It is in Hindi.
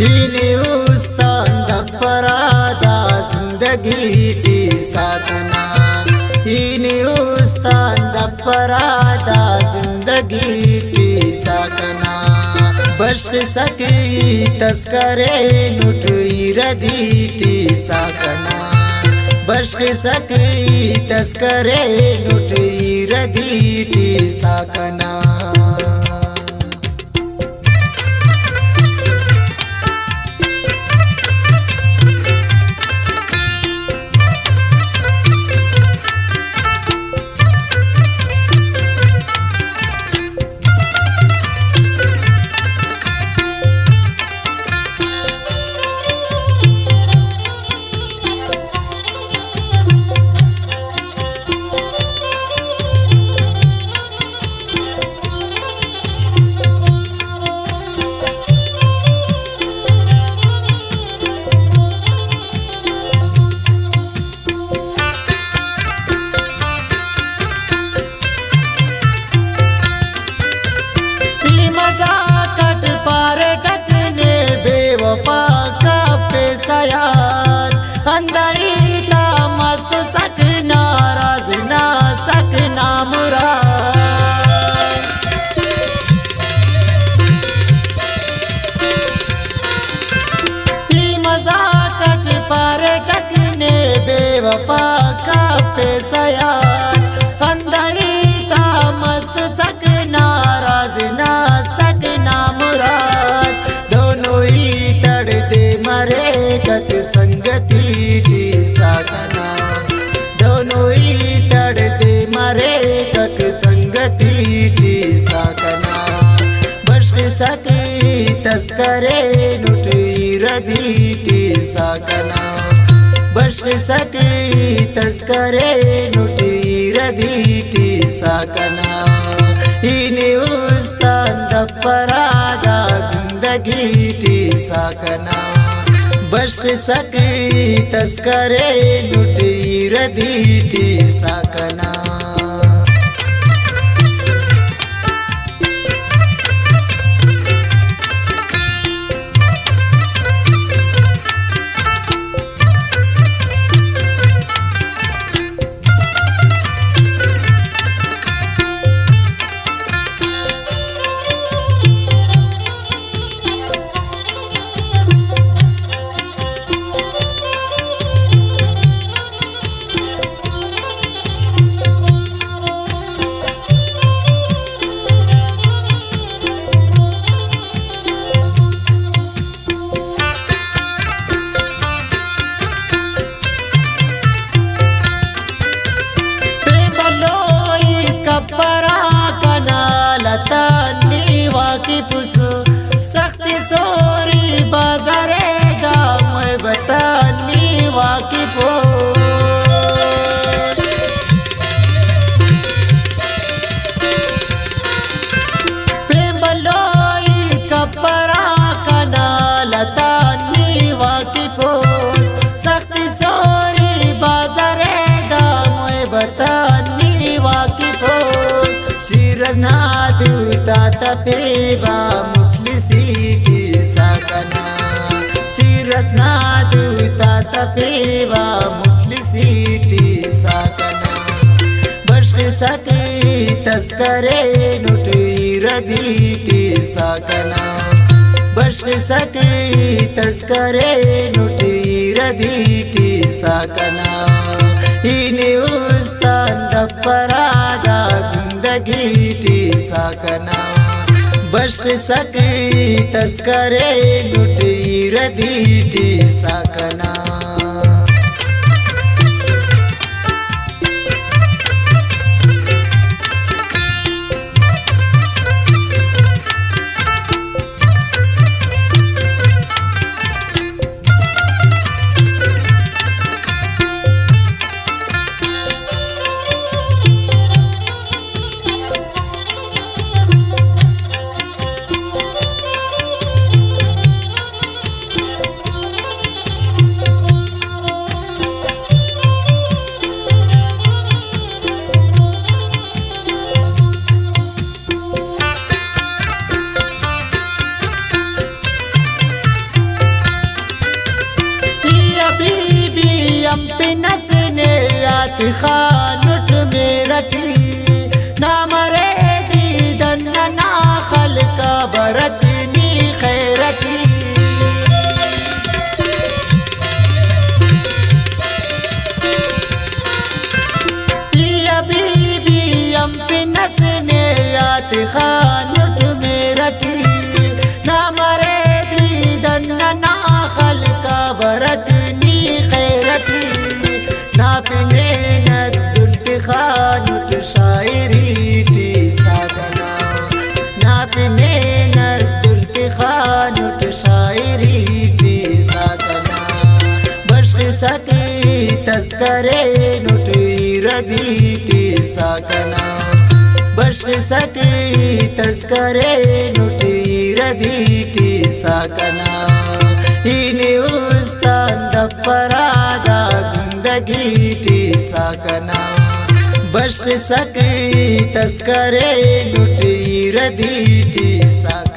हिंदुस्तान दपरादा जिंदगी टी साकना हिंदुस्तान दपरादा जिंदगी टी साकना बश्क सकी तस्करे नुटुई रदी टी साकना बश्क सकी तस्करे नुटुई रदी टी साकना वफा का पेशायार अंदरी तामस सकना राज ना सकना मुराद मजाकट पर टकने बेवफा का पेशायार अंदरी तामस सकना राज ना सकना मुराद मरे कत संगति टी साकना दोनों ही तड़ते मरे कत संगति टी साकना बश्क सकी तस्करे नुटुई रदी टी साकना बश्क सकी तस्करे नुटुई रदी टी साकना हिंदुस्तान दपरादा जिंदगी टी साकना बश्क सकी तस्करे नुटुई रदी टी साकना सख्ती सोरी बाजारे दाम बतानी वाकिफ हो पेबलोई कपरा कनालतानी वाकिफ हो सख्ती सोरी बाजारे दाम बतानी वाकिफ हो शिरना दूता तपेवा मुखलिसी साकना शिरसना दूता तपेवा मुखलिसी साकना बश्क सकी तस्करे नुटुई रदी टी साकना बश्क सकी तस्करे नुटुई रदी टी साकना हिंदुस्तान दपरादा जिंदगी टी साकना बश्क सकी तस्करे नुटुई रदी टी साकना खानुट मेरठी ना मरे दीदन ना खल का बरकनी खैरठी खानुट मेरठी ना मरे दीदन ना खल का बरकनी खैरठी ना पिने नदुल्त खानुट शायरी टी सागना ना पिने नदुल्त खानुट शायरी टी सागना बश्क सकी तस्करे नुटी रदी टी सागना बश्क सकी तस्करे नुटी रदी टी साकना इने उस्तान दपरादा जिंदगी टी साकना बश्क सकी तस्करे नुटी रदी टी साकना।